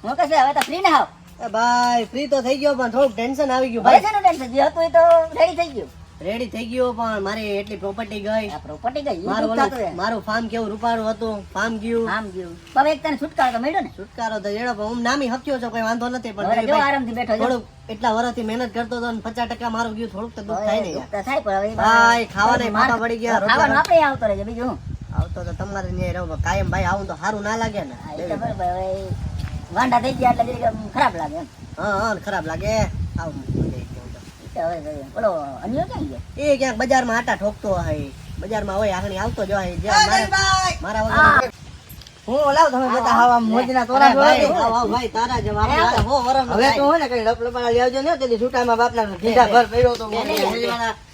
હું કશે હવે તો ફ્રી ના આવ. એ ભાઈ ફ્રી તો થઈ ગયો પણ થોડુંક ટેન્શન આવી ગયું ભાઈ ભાઈ. છે ને ટેન્શન જે હતું એ તો રેડી થઈ ગયું. રેડી થઈ ગયો પણ મારી એટલી પ્રોપર્ટી ગઈ. આ પ્રોપર્ટી ગઈ મારું ઈ થતું મારું ફાર્મ કેવું રૂપાળું હતું, ફાર્મ ગયું. આમ ગયું. હવે એક તને છુટકારો તો મળ્યો ને. છુટકારો તો જેડો પણ હું નામી હપ્યો છો, કોઈ વાંધો નથી. પણ હવે જો ભાઈ આરામથી બેઠો છો. થોડુંક એટલા વર્ષથી મહેનત કરતો હતો ને 50% મારું ગયું, થોડુંક તો દુઃખ થાય ને યાર. દુઃખ તો થાય પણ હવે ભાઈ ખાવાના માપા પડી ગયા. ખાવાનું આપણે આવતો રહેજે બીજું હું. આવતો તો તમારે ન્યાય રહો કાયમ ભાઈ, આવું તો સારું ના લાગે ને. હા, એ તો બરાબર. હવે વાંઢા થઈ ગયા એટલે જરીક આમ ખરાબ લાગે એમ. હા ખરાબ લાગે. આવું તો હવે બોલો અન્યો ક્યાં ગયો? એ ક્યાંક બજારમાં આટા ઠોકતો હોય, બજારમાં હોય આખણી આવતો જ હોય. જ્યાં મારા વગર હું લાવ તમે બધા હાવા મોજના તોરા ભાઈ ભાઈ તારા જવાબ હો વરમ હવે તો હોય ને કઈ લપલપાડા લઈ આવજો ને તેથી છૂટામાં બાપલા ઢીંઢા ભર પડ્યો તો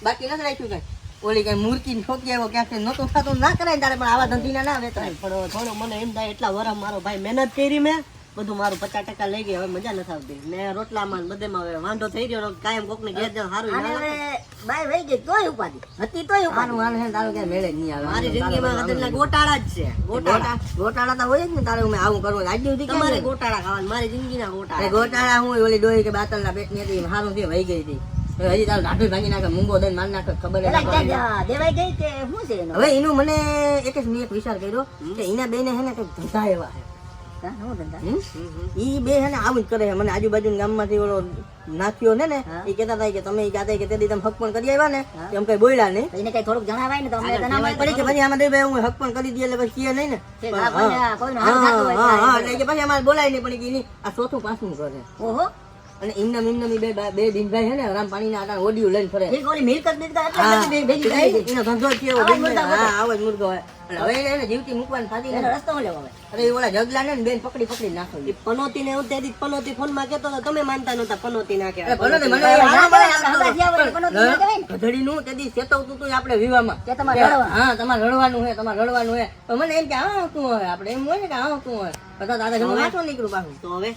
બાકી નથી રાખ્યું કઈ. ઓલી કઈ મૂર્તિ ઠોકી આવ્યો ક્યાંક નતું થતું ના કરાય તારે, પણ આવા ધંધીના ના વેચાય. પણ થોડું મને એમ થાય એટલા વરમ મારો ભાઈ મહેનત કરી મેં બધું મારું 50% લઈ ગઈ. હવે મજા નથી આવતી ને રોટલામાં ને બધેમાં. હવે વાંધો થઈ રહ્યો કાયમ કોક ને ઘેર જાવ સારું આને ના હવે લાગે. બાય વહી ગઈ તોય ઉપાધિ હતી તોય ઉપાધિ. આનું આને તારું ક્યાં મેળે નહીં આવે. મારી જિંદગીમાં કદાચ ગોટાળા જ છે. ગોટાળા ગોટાળા તો હોય જ ને તારે. હું આવું કરવું આજ સુધી તમારે ગોટાળા ખાવાનું, મારી જિંદગીના ગોટાળા. ગોટાળા હું ઓલી ડોહી કે બાતલના પેટની હતી સારું છે વહી ગઈ હતી. હજી તારું ઢાઢું ભાંગી નાખે, મૂંગો દઈને મારી નાખે, ખબર પેલા ના ક્યાં પડે. જા- દેવાઈ ગઈ કે શું છે એનો? હવે એનું મને એક જ મેં એક વિચાર કર્યો કે એના બેને હે ને કંઈક ધંધા એવા છે. હા, શું ધંધા? ઈ બે હે ને આવું જ કરે છે. મને આજુબાજુ ગામમાંથી ઓલો નાથ્યો ને હા. એ કહેતા હતા કે તમે ઈ કહેતા કે તેથી તમે હક પણ કરી આવ્યા ને એમ કઈ બોલ્યા નહીં. તો એને કઈ થોડુંક જણાવાય ને તો અમને તો ના મળે. પડી કે પછી આમાં દે ભાઈ હું હક પણ કરી દઈએ એટલે પછી કહે નહીં ને. કે આ કોઈને આ કોઈનું હારું થતું હોય હા, તો એટલે કે પછી અમારે બોલાય નહીં, પણ કે ઈ આ ચોથું પાછું કરે. ઓહો, અને એમના બે દિનભાઈ છે ને રામ પાણીના આટા ઓડિયું લઈને ફરે. ઠીક ઓલી મિલકત મિલકત એટલે હા, બધી ભેગી થઈ ગઈ. એનો ધંધો જ છે એવો. આવા જ મુર્ગા હા, આવો જ મુર્ગો હોય. એટલે હવે એને જીવતી મૂકવાની થતી એનો નથી. રસ્તો હું લેવો હવે? અરે એ ઓલા જગલા ને બેન પકડી નાખો. એ પનોતી ને એવું તેથી પનોતી ફોન માં કેતો તો તમે માનતા નતા પનોતી નાખે. અરે ભલે ને, મને હવે હારા આપણે મળે હગા થયા હોય તો પનોતી ના કહેવાય ને. ગધડીનું તેથી ચેતવતું તું આપણે વિવામાં. કે તમારે રડવાનું. હા, તમારે રડવાનું હે, તમારે રડવાનું હે. તો મને એમ કે આ શું હોય, આપણે એમ હોય ને કે આ શું હોય. બધા દાદા જમવા વાંચો નીકળું પાછું. તો હવે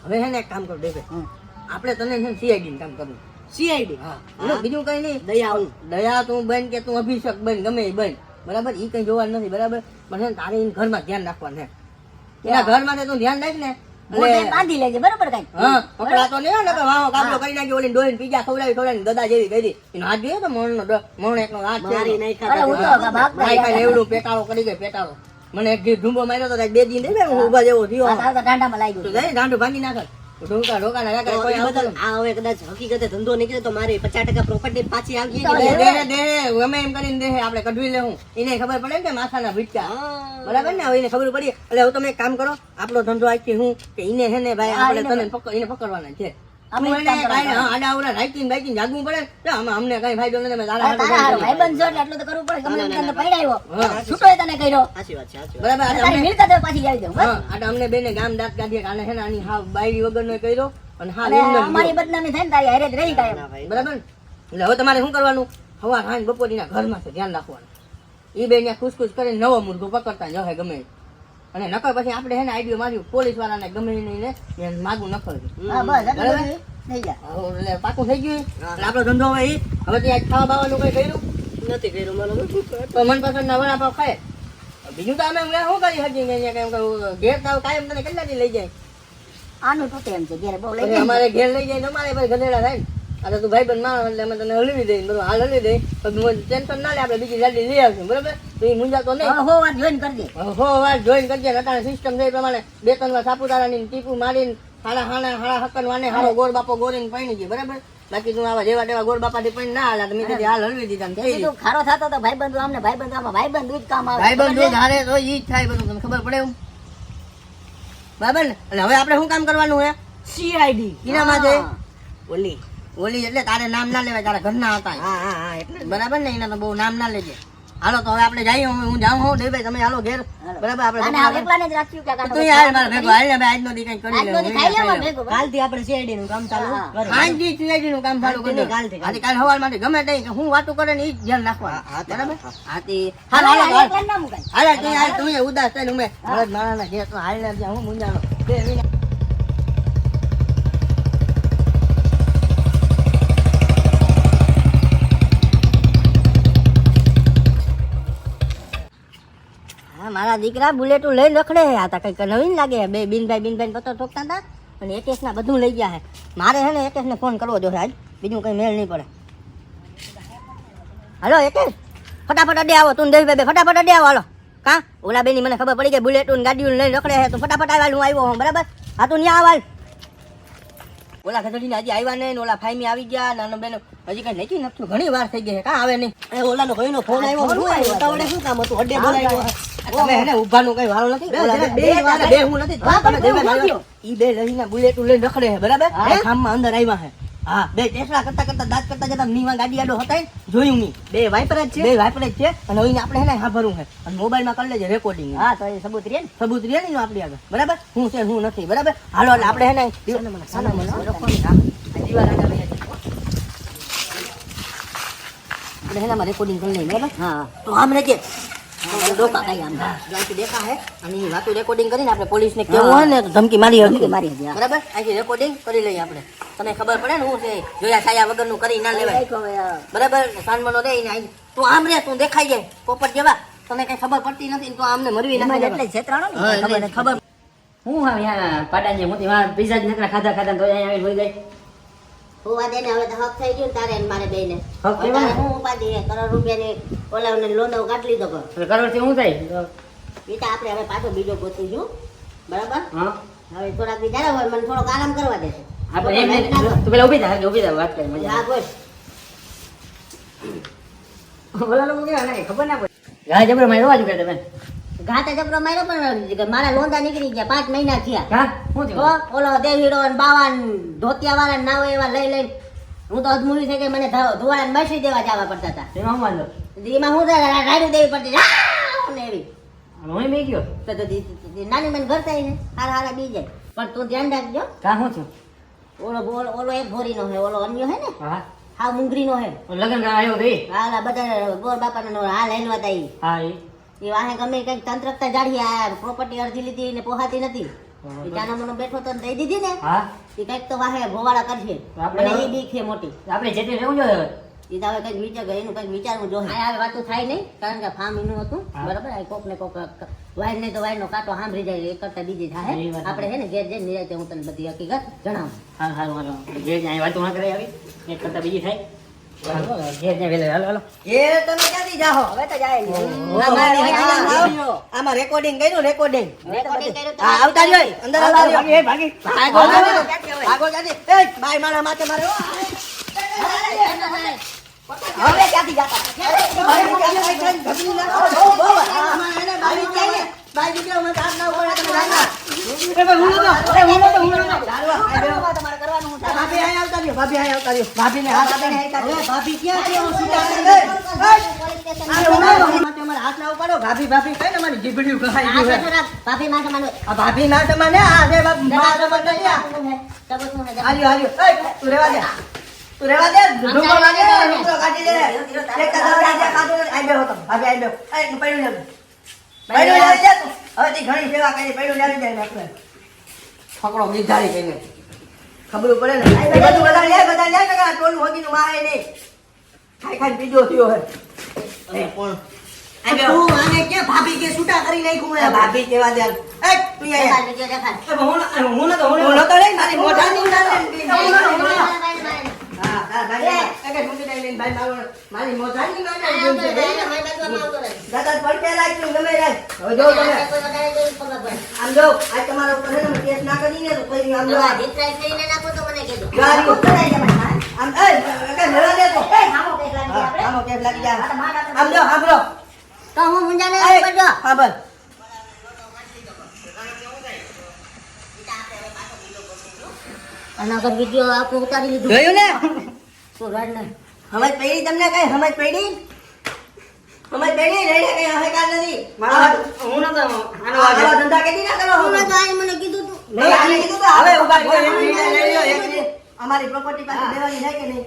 હવે હે ને એક કામ કર દેવે, હમ. આપણે તને છે ને CID કામ કરવું. સીઆઈડી હા, બીજું કઈ નહીં. દયા હું દયા તું બન કે તું અભિષેક બન, ગમે એ બન, બરાબર. ઈ કઈ જોવાનું નથી, બરાબર. પણ છે ને તારે એના ઘરમાં ધ્યાન રાખવાનું છે. એના ઘર માટે તું ધ્યાન રાખ ને. મોઢે બાંધી લેજે બરોબર કાંઈ. હા, પકડા તો નહીં ને કે વાહ કાબલો કરી નાખી ઓલી ડોહીને પીઝા ખવડાવી ગદા જેવી કરી. એનો હાથ જોઈએ તો મણ એકનો હાથ છે. મારી અરે નાખ્યા હું તો ભાગ ભાઈ કાંઈ એવડું પેટાળો કરી ગઈ, પેટાળો. મને એક દી ઢૂંબો માર્યો તો બે દિન દે હું ઊભા જેવો થયો. આવતા ટાંડામાં લાગ્યું. તો જાય દાંડું ભાંગી નાખે. ઢોકા ઢોકા ના તો કોઈ એ આવતું બધા આ હવે કદાચ હકીકતે ધંધો નીકળે તો મારી 50% પ્રોપર્ટી પાછી આવી તો ગઈ. દે ગમે એમ કરીને દે આપણે કઢવી લેવું. એને ખબર પડે ને કે માથાના ભીટકા, બરાબર ને. હવે એને ખબર પડી એટલે હવે તમે એક કામ કરો, આપણો ધંધો આજથી હું કે એને હે ને ભાઈ આપણે તને એને પકડવાના છે. અમે તું એક એને કામ કાંઈ કરવાના. આડા અવડા રાઈકીને બાઈકીને જાગવું પડે તો આમાં અમને કઈ ફાયદો નથી. અમે અરે તારા તારા હારું હાટુ ભાઈબંધ છો એટલે આટલું તો કરવું પડે. ગમે એમ તને પડાવ્યો. હા. છૂટોય તને કર્યો. સાચી વાત છે, સાચી વાત. બરાબર. આજે તારી અમને મિલકત હવે પાછી આવી દઉં બસ. હા, આજે અમને બેને ગામ દાંત કાઢીએ કે આને હે ને આની હાવ બાયડી વગરનો કર્યો અને હાવ અને એમને અમારી બદનામી થાય ને તારી હારે જ રહી કાયમ. ના ભાઈ. બરાબર ને? એટલે હવે તમારે શું કરવાનું, સવાર સાંજ બપોરીના ઘરમાં છે ધ્યાન રાખવાનું. એ બે ત્યાં ખુશખુશ કરીને નવો મુર્ગો પકડતા જશે ગમે એ. અને નકર પછી આપણે છે ને આઈડિયો માર્યું પોલીસ વાળાને ગમે એને માગું નખડ્યું. હા બસ એટલું બરાબર. બધું થઈ જાય. એટલે પાકું થઈ ગયું. એટલે આપણો ધંધો હવે ઈ. હવે ત્યાં ખાવા બાવાનું કઈ કર્યું નથી કર્યું મારો. તો મનપસંદના વડાપાવ ખાય. બીજું તો અમે શું કરી શકીએ કે અહીંયા કેમ કહું ઘેર તો કાયમ તને કેટલાથી લઈ જાય. આનું તૂટે એમ છે ઘેરે બહુ લઈ પછી જાય. અમારે ઘેર લઈ જાય તમારે ભાઈ ગધેડા થાય ને. આ તો તું ભાઈબંધ મારો એટલે અમે તને હલવી દઈએ, બરોબર. હાલ હલવી દઈએ તો ટેન્શન ના લે, આપણે બીજી ગાડી લઈ આવશું, બરોબર. તો એ મુંજા તો નહીં. હવે હો વાત જોઈને કરજે. હો વાર જોઈન કરજે. નટાણે સિસ્ટમ છે એ પ્રમાણે 2-3 વાર સાપુતારાની ટીપુ મારીને હાડા હક્કન વાને હારો ગોળ બાપો ગોરીને પૈણી ગઈ, બરાબર. બાકી તું આવા જેવા તેવા ગોળ બાપાથી પૈણ ના હાલા. તમે કીધી હાલ હલવી દીધા ને થઈ કીધું ખારો થતો તો ભાઈબંધ આમને ભાઈબંધ આમાં ભાઈબંધ જ કામ આવે. ભાઈબંધ હારે તો ઈ જ થાય બધું, તમને ખબર પડે એમ, બરાબર ને. અને હવે આપણે શું કામ કરવાનું હે? સીઆઈડી એનામાં છે ઓલી. ઓલી એટલે તારે નામ ના લેવાય, તારા ઘરના હતા હા એટલે બરાબર ને. એના તો બહુ નામ ના લેજે. હાલો તો હવે આપણે જઈએ. હું જાઉં હોઉં દેભાઈ, તમે હાલો ઘેર, બરાબર. અને આપણે આ એકલાને જ રાખ્યું કે કાકા તું હાલ મારા ભેગો હાલ ને ભાઈ. આજનો દી કંઈ કરી આજનો દી ખાઈ લેવા ભેગો બસ. કાલથી આપણે સીઆઈડી નું કામ ચાલુ હા. કરીએ. હાંજી CID નું કામ ચાલુ કરી દો. કાલથી. આજે કાલ સવાર માટે ગમે તે હું વાતો કરે ને ઈ જ ધ્યાન રાખવાનું, હા, બરાબર. હા. હાથી હાલ, હાલ હાલ, હાલ એકલાને ના મુકાય. હાલ તું હાલ તું એ ઉદાસ થઈને ઉમે બળદ મારાના ઘેર તો હાલ ને હું મુંજાનો બે વિના. હા મારા દીકરા બુલેટું લઈને રખડે છે. આ તો કઈક નવીન લાગે છે. બે બિનભાઈ પત્તો ઠોકતા હતા અને એકેશના બધું લઈ ગયા છે. મારે છે ને એકેશને ફોન કરવો જોઈએ આજ, બીજું કઈ મેળ નહીં પડે. હાલો એકેશ, ફટાફટ અડે આવો. તું દેશ બે ફટાફટ અડે આવો. હાલો કા ઓલા બેની મને ખબર પડી ગઈ બુલેટું ગાડીઓ લઈને રખડે છે. તું ફટાફટ આવ્યા, હું આવ્યો હું બરાબર. હા તું ન્યા આવાલ. ઓલા ખજડીને હજી આવ્યા નહીં, ઓલા ફાઈમી આવી ગયા, નાનો બેનો હજી કઈ નક્કી નથી. ઘણી વાર થઈ ગઈ છે, કાં આવે નહીં. એ ઓલાનો ભાઈનો ફોન આવ્યો, શું આવ્યો? તાવડે શું કામ હતું? અડ્ડે બોલાવ્યો. તમે એને ઊભાનું કઈ વારો નથી. ઓલા બે વારે બે હું નથી. તમે દેવાય માર્યો. ઈ બે લઈને બુલેટું લઈને રખડે છે બરાબર. બે ખામમાં અંદર આવ્યા છે. હા, બે ટેસલા કરતા દાંત કરતા જતા નીવા ગાડી આડો હતા જોયું નહીં. બે વાઇપર જ છે. બે વાઇપર જ છે અને હવે આપણે એને સાંભળવું છે અને મોબાઈલમાં કરી લેજે રેકોર્ડિંગ. હા તો એ સબૂત રે ને. સબૂત રહે ને આપણી આગળ બરાબર, હું છે હું નથી બરાબર. હાલો એટલે આપણે એને આપણે એનામાં રેકોર્ડિંગ કરી લઈએ બરાબર. હા તો આમ રહેજે ડોકા કઈ આમ જ્યાંથી દેખા હે અને એ વાતો રેકોર્ડિંગ કરીને આપણે પોલીસને કેવું હોય ને તો ધમકી મારી હતી મારી હતી. બરાબર. અહીંથી રેકોર્ડિંગ કરી લઈએ આપણે. તને ખબર પડે ને હું છે જોયા છાયા વગરનું કરી ના લેવાય બરાબર. સાનમનો રે ને તું આમ રે, તું દેખાઈ જાય પોપટ જેવા. તને કઈ ખબર પડતી નથી તો આમને મરવી એમાં નાખે એટલે છેતરાણો ને હા, ખબર એટલે નથી. ખબર હું હવે અહીંયા પાટાની મોટી માં પીઝા જ નકરા ખાધા તો અહીંયા આવીને હોઈ ગઈ. હોવા દે ને, હવે તો હક થઈ ગયું ને તારે ને મારે બેને. હક કેવા ને? હું ઉપાધિ હે, કરોડ રૂપિયાની ઓલાને લોન કાઢી લીધો કર. એટલે કરોડથી શું થાય? બીટા આપણે હવે પાછો બીજો ગોતીશું બરાબર. હા હવે થોડાક દી જ્યારે હોય મને થોડોક આરામ કરવા દેશે. આપણે એમ નહીં, તું પેલા ઊભી થા વાત કરી મજા હા બોલ. ઓલા લોકો કેવા નહીં ખબર ના પડે. ગાય જબરો મારી રોવા જુકે તમે. ઘાતે જબરો માર્યો પણ મારા લોંદા નીકળી ગયા, 5 મહિના થયા. હા શું તો થયું? ઓલો દેવીડો ને બાવાન ધોતિયા વાળા નાવ એવા લઈ લઈને હું તો અધમૂરી થઈ ગઈ. મને ધોવાને મસી દેવા જવા પડતા હતા. એમાં શું વાંધો? એમાં હું રાડું દેવી પડતી ને એવી. હું મેં ગયો તો નાની મને ઘર થાય ને હારા બી જાય. પણ તું ધ્યાન રાખજો, કા શું થયું? ઓલો એક ભોરીનો હે, ઓલો અન્યો હે ને હા હાવ મુંગરીનો હે. લગ્ન કરવા આવ્યો તો એ? હાલા બધા ગોર બાપાનો હાલ હેલવા તા હા એ વાહે ગમે કઈક તંત્રકતા જાડી આ પ્રોપર્ટી અરજી લીધી ને પોહાતી નથી. એ જાનો મનો બેઠો તો દઈ દીધી ને હા એ કઈક તો વાહે ભોવાળા કરશે. આપણે મને એ બીક છે મોટી. આપણે જેટલી રહેવું જોઈએ હવે. એ તો હવે કઈક વિચાર એનું કઈક વિચારવું જોઈએ. આ વાતો થાય નહીં કારણ કે ફાર્મ એનું હતું હા. બરાબર. આ કોક ને કોક વાયર નહીં તો વાયર નો કાંટો સાંભળી જાય એ કરતા બીજી થાય. એ વાત આપણે હે ને ઘેર જઈને નિરાંતે હું તને બધી હકીકત જણાવું. હાલ હાલ હાલો જે અહીંયા વાતો ના કરે આવી એક કરતા બીજી થાય. હાલો જે જ્યાં વેલે હાલો હાલો. એ તમે ક્યાંથી જાહો? હવે તો જાય આમાં રેકોર્ડિંગ કર્યું રેકોર્ડિંગ. Recording કર્યું તો હા, આવતા રહ્યો અંદર આવતા રહ્યો. ભાગી ભાગો ક્યાંથી? એ બાય મારા માથે મારે હવે ક્યાંથી જાતા તમારે કરવાનું હું થાય? ભાભી ને હાથ આપીને ભાભી ક્યાં છે? હું સીધા હાથ ના ઉપાડો. ભાભી ભાભી કઈ ને મારી જીભડ્યું કહાઈ આ ગયું છે હે. થોડાક ભાભી માં સમાન આ ભાભી ના સમાને આ છે મા સમાન નહીં આ. હાલ્યો એ તું રેવા દે ઢોંગો લાગે ઢોંગો કાઢી દે. એક કદાવડા જે ખાધું ને આઈ બેહો તમે. ભાભી આઈ બેહો. એ પડ્યું લે પડ્યું લાવી દે તું. હવે તે ઘણી સેવા કરી પડ્યું લાવી દે ને આપણે ફકડો નિધારી કઈને ખબર પડે ને. એ બધું બધા લે કાકા ટોલું હોગીનું મારે નહીં. ખાઈ બીજો થયો હે. એ કોણ તું આને કે ભાભી કે છૂટા કરી નાખ્યું હે. ભાભી કેવા દે. એ તું આય હું નતો રે મારી મોઢાની ઉડાડે. હા ભાઈ એક મૂકી દે લઈને ભાઈ મારી મોઢાની ઉડાડે. દાદા પડકે લાગ્યું ગમે જાય. હવે જો તમે આમ જો આ તમારા ઉપર હે ને કેસ ના કરીને તો કોઈ આમ જો ગાડી ઉતરાઈ જાય. આમ એ કે લેવા દે તો. આમો કેસ લાગી જાય. આમ જો સાંભળો તો હું મુંજાને એ પડજો. હા બસ આના પર વિડિયો આપણે ઉતારી લીધું. જોયું ને શું રડ ને સમજ પડી તમને કઈ સમજ પડી રહીને કઈ અહંકાર નથી. હું નતો આવા ધંધા કેદી ના કરો તમે તો આઈ મને કીધું તું. નહીં આને કીધું તો હવે ઉભા રહો. એક મિનિટ લઈ લ્યો, એક મિનિટ. અમારી પ્રોપર્ટી પાસે દેવાની છે કે નહીં?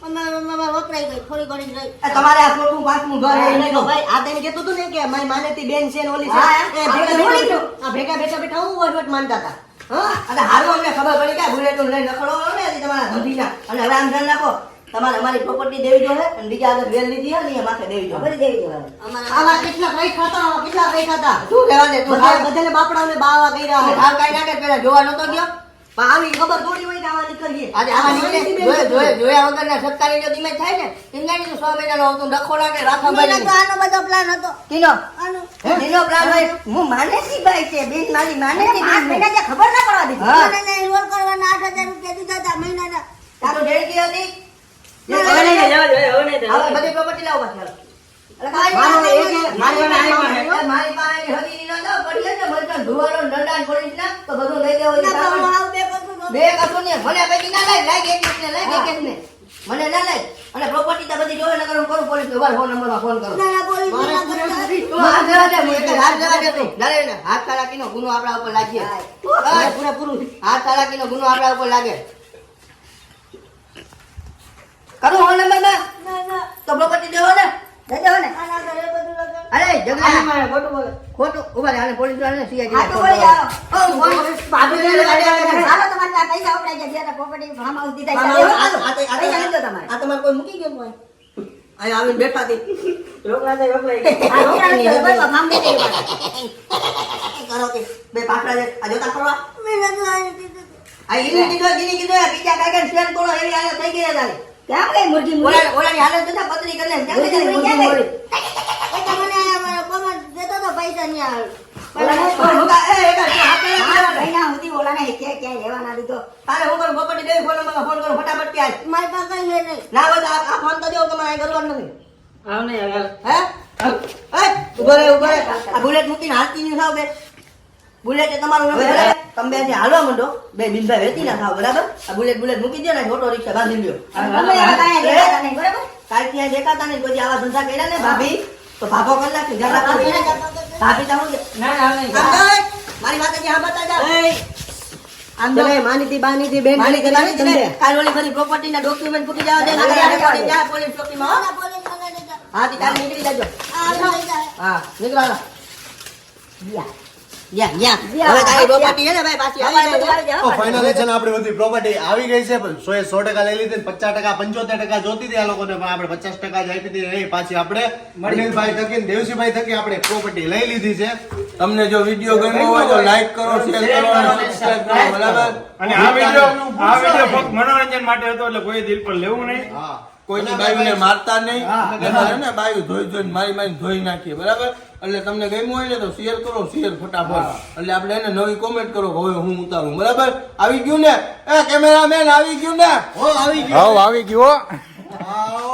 વપરાઈ ગઈ થોડી ઘણી રહી. એ તમારે આ થોડું પાંચમું ઘર છે, એને કહો. ભાઈ, આ તને કહેતું હતું ને કે મારી માનેતી બેન છે ને ઓલી છે. હા, એ ભેગા બેઠા હું વહીવટ માનતા હતા. હા, અને હારું અમને ખબર પડી કે આ બુલેટનું લઈને રખડો ને હજી તમારા ધંધીના. અને હવે આમ ધ્યાન રાખો તમારે અમારી પ્રોપર્ટી દેવી જોઈએ અને બીજા આગળ વેલ લીધી હોય ને એ માથે દેવી જોઈએ. બધી દેવી જોઈએ. આવા કેટલા કઈ ખાતા કેટલા કઈ ખાતા શું રહેવા દે તું બધાને બાપડાઓને બાવા કર્યા ધાર કાઢી નાખે પેલા જોવા નતો ગયો. પણ આવી ખબર થોડી હોય કે આવા નીકળીએ આજે આમાં જોયા વગરના સત્કારી જો ધીમે થાય ને ઇંગાણી તો 6 મહિનાનો આવતું ડખો લાગે રાખવા મને તો બાજુ આનો બધો પ્લાન હતો. તીનો આનો. તીનો પ્લાન હોય હું માનેસી બાઈ છે બેન મારી માનેસી પાંચ મહિના જે ખબર ના પડવા દીધી. હા. મને રોલ કરવાના 8000 રૂપિયા દીધા હતા મહિનાના. તારું દેણકી હતી હવે નહીં જવા દે, હવે નહીં હવે બધી પ્રોપર્ટી લાવો પાછી મારી પાસે હજી ન દો પડી છે મરચાં ધુવાળો દંડાન પડી ના તો બધું લઈ દેવો ના, પણ હું આવું બે કશું નહોતું. બે કશું ને મને પૈકી ના લાય એકસ ને મને ના લાય અને પ્રોપર્ટી તો બધી જોવે નકર હું કરું પોલીસ ને ફોન નંબરમાં ફોન કરું ના, ના, પોલીસ મારે ના કરતા. તું હાથ જવા દે હું એક હાથ જવા દે તું ડરે ને હાથ ચાલાકીનો ગુનો આપણા ઉપર લાગીએ પૂરેપૂરું હાથ ચાલાકીનો ગુનો આપણા ઉપર લાગે કરું ફોન નંબર માં ના, ના. તો પ્રોપર્ટી દેવો ને દે દેવો ને આના ઘરે બધું લગાડ. અરે જગલા મારે ખોટું બોલે ખોટું ઉભા રહે આને પોલીસ વાળાને સીઆઈડી હા, તો વળી આવો. બાબુ હાલો, તમારે આ પૈસા વપરાઈ ગયા. જે property farm house દીધા છે. એવું હાલો. પૈસા લીધો તમારે. આ તમારે કોઈ મૂકી ગયો કોઈ અહીં આવીને બેઠા હતી રોકડા દે, રોકડા દે. આ રોકડા લીધો, બરાબર, farm દે દેવું પડે. કરો કે બે પાકડા છે આ જોતા ફરવા મેં નતું આને કીધું. આ ઈની કીધું જીની કીધું બીજા કાકા શેર તોડો એવી હાલત થઈ ગઈ તારી કેમ ગઈ મુરગી મુરગી? ઓલાની હાલત જોતા પતરી કરી લે કેમ મુરગી કરી મુરગી મુરગી ક્યાં મોરી ગઈ? એ તો મને આ મારો પગાર દેતો તો પૈસા ન્યા. ઓલાને કોઈ હોગા એ એકા હાથ મારા મહિના સુધી ઓલાને ક્યાંય રહેવા દીધો. તારે હું કરું પ્રોપર્ટી દેવી ફોન નંબરમાં ફોન કરો ફટાફટ કે આજ મારી પાસે કઈ છે નહીં. ના હોય તો આ ફોન તો દેવો તમારે અહીં કરવાનું નથી આવ નહીં, હવે હે એ ઉભો રે આ બુલેટ મૂકીને હાલતી નહીં થાવ બે બુલેટ એ તમારું નંબર બરાબર તમે બે જે હાલવા માંડો બે બિંદા વેતી ના થાવ બરાબર આ બુલેટ મૂકી દો ને ઓટો રિક્ષા બાંધી લ્યો તમે એવા કાંઈ દેખાતા નહીં, બરાબર? કાલ ત્યાં દેખાતા નહીં કોઈ આવા ધંધા કર્યા ને ભાભી તો ભાભો કરી નાખી ઘર રાખો ભાભી તો હું ના, ના, હવે નહીં. મારી વાત જે હા બતા જા આમ તો માનીતી બાનીતી બેન મારી કરી ગલાની તમને છે કાલ ઓલી બધી પ્રોપર્ટી ના ડોક્યુમેન્ટ પૂકી જવા દે ને ત્યાં પોલીસ ચોકીમાં હો. ના, પોલીસ મને દેતા. હા તી કાલ નીકળી જાજો આ લઈ જાય. હા નીકળો ગયા. યા હવે તારી પ્રોપર્ટી છે ને ભાઈ પાછી આવી જાય તો ફાઇનલી છે ને આપણી બધી પ્રોપર્ટી આવી ગઈ છે પણ 100% લઈ લીધી ને 50% 75% જોતી હતી આ લોકોને પણ આપણે 50% જ આપી દીધી એ પાછી આપણે અનિલભાઈ થકી ને દેવસીભાઈ થકી આપણે પ્રોપર્ટી લઈ લીધી છે. તમને જો વિડીયો ગમ્યો હોય તો લાઈક કરો શેર કરો અને સબસ્ક્રાઇબ કરો બરાબર અને આ વિડિયો ફક્ત મનોરંજન માટે હતો એટલે કોઈ દિલ પર લેવું નહીં. હા કોઈની બાયુને મારતા નહીં એમાં ને બાયુ ધોઈ મારી ધોઈ નાખીએ બરાબર એટલે તમને ગમ્યું હોય ને તો શેર કરો શેર ફટાફટ એટલે આપણે એને નવી કોમેન્ટ કરો કે હવે હું ઉતારું બરાબર આવી ગયું ને એ કેમેરામેન આવી ગયું ને ઓ આવી ગયો આવી ગયો આવો